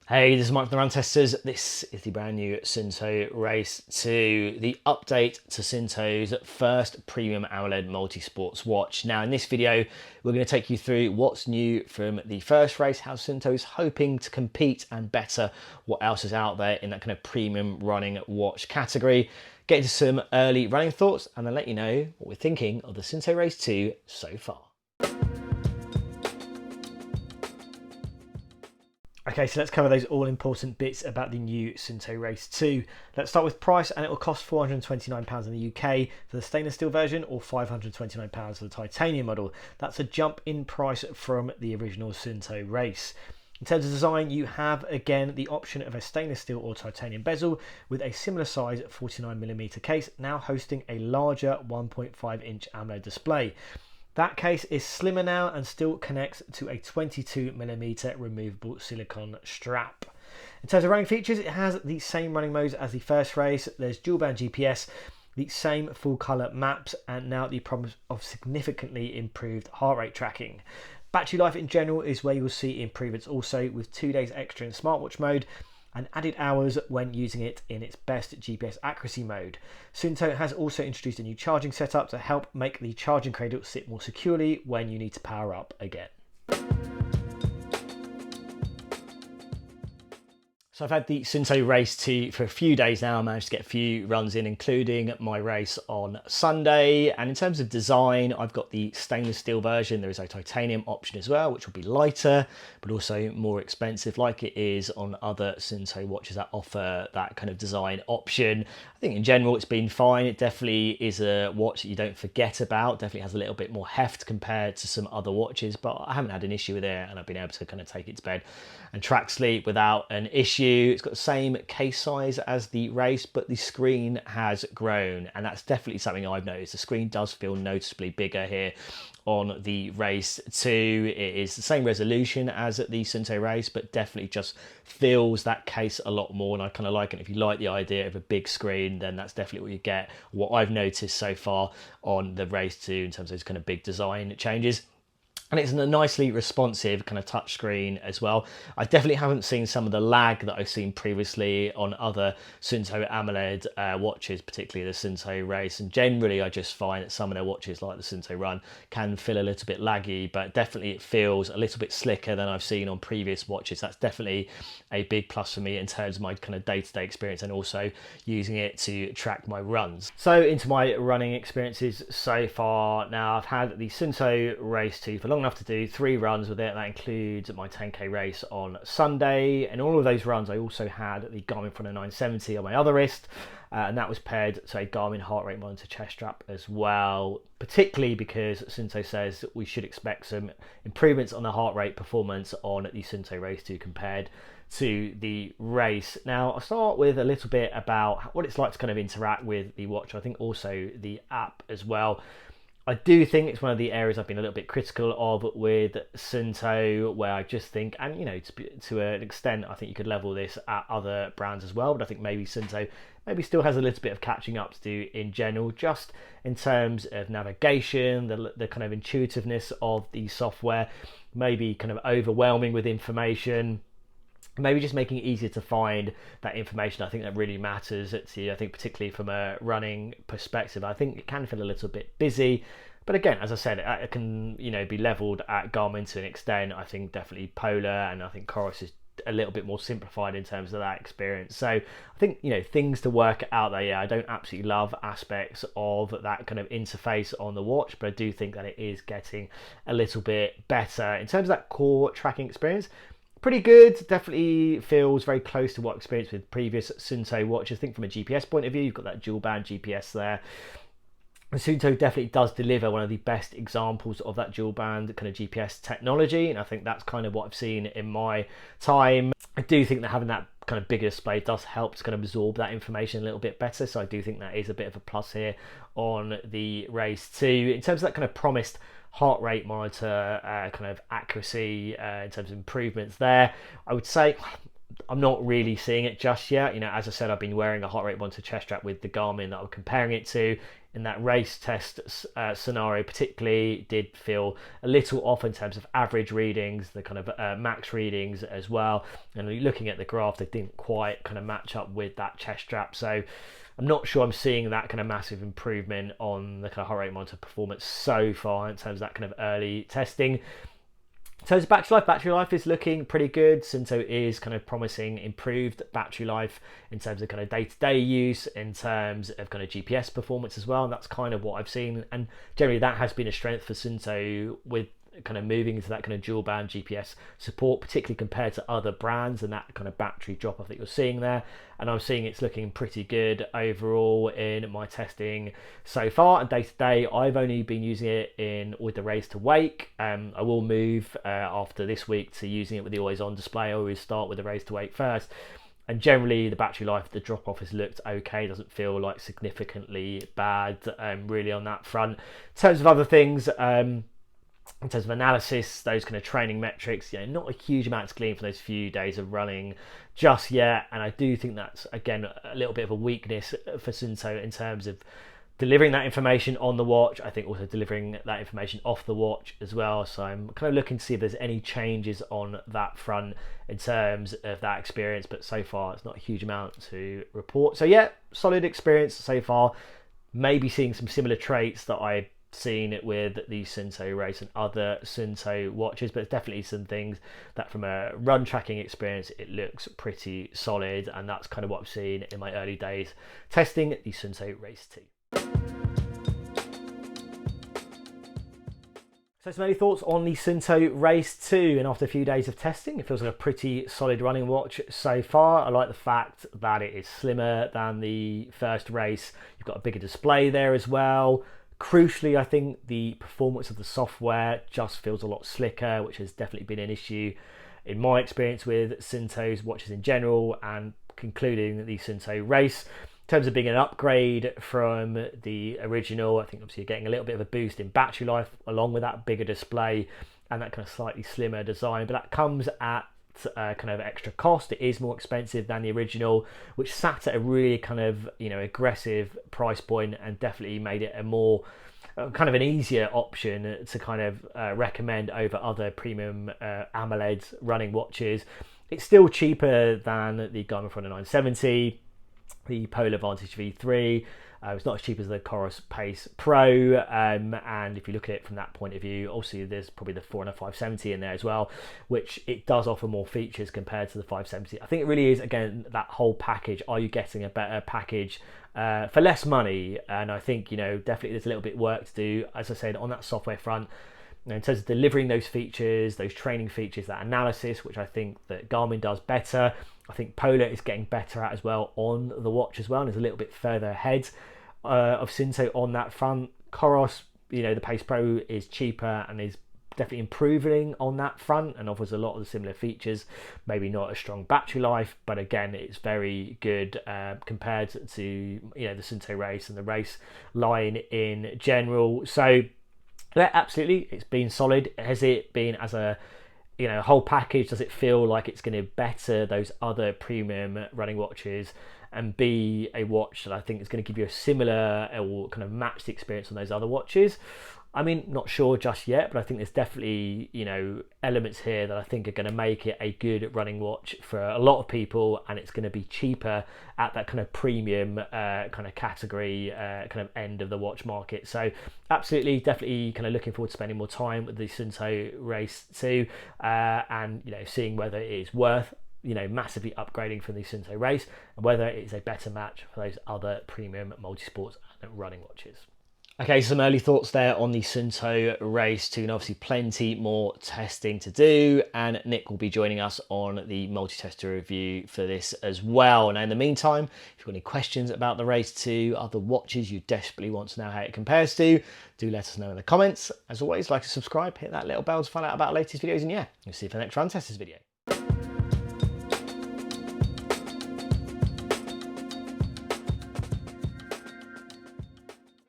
Hey, this is Mike from the Run Testers. This is the brand new Suunto Race 2, the update to Suunto's first premium AMOLED multi-sports watch. Now in this video, we're going to take you through what's new from the first race, how Suunto is hoping to compete and better what else is out there in that kind of premium running watch category, get into some early running thoughts, and then let you know what we're thinking of the Suunto Race 2 so far. Okay, so let's cover those all-important bits about the new Suunto Race 2. Let's start with price, and it will cost £429 in the UK for the stainless steel version or £529 for the titanium model. That's a jump in price from the original Suunto Race. In terms of design, you have again the option of a stainless steel or titanium bezel with a similar size 49mm case, now hosting a larger 1.5-inch AMOLED display. That case is slimmer now and still connects to a 22mm removable silicone strap. In terms of running features, it has the same running modes as the first race. There's dual band GPS, the same full colour maps, and now the promise of significantly improved heart rate tracking. Battery life in general is where you'll see improvements also, with 2 days extra in smartwatch mode and added hours when using it in its best GPS accuracy mode. Suunto has also introduced a new charging setup to help make the charging cradle sit more securely when you need to power up again. So I've had the Suunto Race 2 for a few days now. I managed to get a few runs in, including my race on Sunday. And in terms of design, I've got the stainless steel version. There is a titanium option as well, which will be lighter, but also more expensive, like it is on other Suunto watches that offer that kind of design option. I think in general, it's been fine. It definitely is a watch that you don't forget about. Definitely has a little bit more heft compared to some other watches, but I haven't had an issue with it, and I've been able to kind of take it to bed and track sleep without an issue. It's got the same case size as the race, but the screen has grown, and that's definitely something I've noticed. The screen does feel noticeably bigger here on the Race 2. It is the same resolution as at the Suunto Race, but definitely just fills that case a lot more, and I kind of like it. If you like the idea of a big screen, then that's definitely what you get. What I've noticed so far on the Race 2 in terms of those kind of big design changes. And it's a nicely responsive kind of touch screen as well. I definitely haven't seen some of the lag that I've seen previously on other Suunto AMOLED watches, particularly the Suunto Race. And generally, I just find that some of their watches, like the Suunto Run, can feel a little bit laggy, but definitely it feels a little bit slicker than I've seen on previous watches. That's definitely a big plus for me in terms of my kind of day-to-day experience, and also using it to track my runs. So into my running experiences so far. Now, I've had the Suunto Race 2 for long enough to do 3 runs with it. That includes my 10k race on Sunday, and all of those runs I also had the Garmin Chrono 970 on my other wrist, and that was paired to a Garmin heart rate monitor chest strap as well, particularly because Suunto says that we should expect some improvements on the heart rate performance on the Suunto Race 2 compared to the race. Now, I'll start with a little bit about what it's like to kind of interact with the watch. I think also the app as well. I do think it's one of the areas I've been a little bit critical of with Suunto, where I just think, and you know, to an extent, I think you could level this at other brands as well, but I think maybe Suunto maybe still has a little bit of catching up to do in general, just in terms of navigation, the kind of intuitiveness of the software, maybe kind of overwhelming with information. Maybe just making it easier to find that information. I think that really matters to you. I think particularly from a running perspective, I think it can feel a little bit busy. But again, as I said, it can, you know, be leveled at Garmin to an extent. I think definitely Polar, and I think Coros is a little bit more simplified in terms of that experience. So I think, you know, things to work out there. Yeah, I don't absolutely love aspects of that kind of interface on the watch, but I do think that it is getting a little bit better. In terms of that core tracking experience, pretty good. Definitely feels very close to what I experienced with previous Suunto watches. I think from a GPS point of view, you've got that dual band GPS there. And Suunto definitely does deliver one of the best examples of that dual band kind of GPS technology, and I think that's kind of what I've seen in my time. I do think that having that kind of bigger display does help to kind of absorb that information a little bit better, so I do think that is a bit of a plus here on the Race 2. In terms of that kind of promised heart rate monitor kind of accuracy in terms of improvements there, I would say I'm not really seeing it just yet. You know, as I said, I've been wearing a heart rate monitor chest strap with the Garmin that I'm comparing it to. in that race test scenario particularly did feel a little off in terms of average readings, the kind of max readings as well. And looking at the graph, they didn't quite kind of match up with that chest strap. So I'm not sure I'm seeing that kind of massive improvement on the kind of heart rate monitor performance so far in terms of that kind of early testing. In terms of battery life is looking pretty good. Suunto is kind of promising improved battery life in terms of kind of day-to-day use, in terms of kind of GPS performance as well. And that's kind of what I've seen. And generally that has been a strength for Suunto with kind of moving into that kind of dual band GPS support, particularly compared to other brands, and that kind of battery drop off that you're seeing there. And I'm seeing it's looking pretty good overall in my testing so far. And day to day, I've only been using it with the raise to wake. I will move after this week to using it with the always on display. I always start with the raise to wake first. And generally the battery life, the drop off has looked okay. Doesn't feel like significantly bad really on that front. In terms of other things, in terms of analysis, those kind of training metrics, not a huge amount to glean from those few days of running just yet. And I do think that's, again, a little bit of a weakness for Suunto in terms of delivering that information on the watch. I think also delivering that information off the watch as well. So I'm kind of looking to see if there's any changes on that front in terms of that experience. But so far, it's not a huge amount to report. So yeah, solid experience so far. Maybe seeing some similar traits that I've seen it with the Suunto Race and other Suunto watches, but it's definitely some things that from a run tracking experience it looks pretty solid, and that's kind of what I've seen in my early days testing the Suunto Race 2. So some early thoughts on the Suunto Race 2, and after a few days of testing it feels like a pretty solid running watch so far. I like the fact that it is slimmer than the first race. You've got a bigger display there as well. Crucially, I think the performance of the software just feels a lot slicker, which has definitely been an issue in my experience with Suunto's watches in general, and concluding the Suunto Race. In terms of being an upgrade from the original, I think obviously you're getting a little bit of a boost in battery life along with that bigger display and that kind of slightly slimmer design, but that comes at kind of extra cost. It is more expensive than the original, which sat at a really kind of aggressive price point, and definitely made it a more kind of an easier option to kind of recommend over other premium AMOLED running watches. It's still cheaper than the Garmin Forerunner 970, the Polar Vantage V3. It's not as cheap as the Coros Pace Pro, and if you look at it from that point of view, obviously there's probably the Forerunner 570 in there as well, which it does offer more features compared to the 570. I think it really is, again, that whole package. Are you getting a better package for less money? And I think definitely there's a little bit of work to do, as I said, on that software front. In terms of delivering those features, those training features, that analysis, which I think that Garmin does better. I think Polar is getting better at as well on the watch as well, and is a little bit further ahead of Suunto on that front. Coros, the Pace Pro is cheaper and is definitely improving on that front and offers a lot of the similar features. Maybe not a strong battery life, but again, it's very good compared to the Suunto Race and the Race line in general. So yeah, absolutely, it's been solid. Has it been as a whole package? Does it feel like it's going to better those other premium running watches and be a watch that I think is going to give you a similar or kind of match the experience on those other watches? I mean, not sure just yet, but I think there's definitely, elements here that I think are going to make it a good running watch for a lot of people, and it's going to be cheaper at that kind of premium kind of category kind of end of the watch market. So absolutely, definitely kind of looking forward to spending more time with the Suunto Race 2 and, seeing whether it is worth massively upgrading from the Suunto Race and whether it is a better match for those other premium multisports and running watches. Okay, some early thoughts there on the Suunto Race 2, and obviously plenty more testing to do, and Nick will be joining us on the multi-tester review for this as well. Now in the meantime, if you've got any questions about the Race 2, other watches you desperately want to know how it compares to, do let us know in the comments. As always, like to subscribe, hit that little bell to find out about our latest videos, and yeah, we'll see you for the next Run Testers video.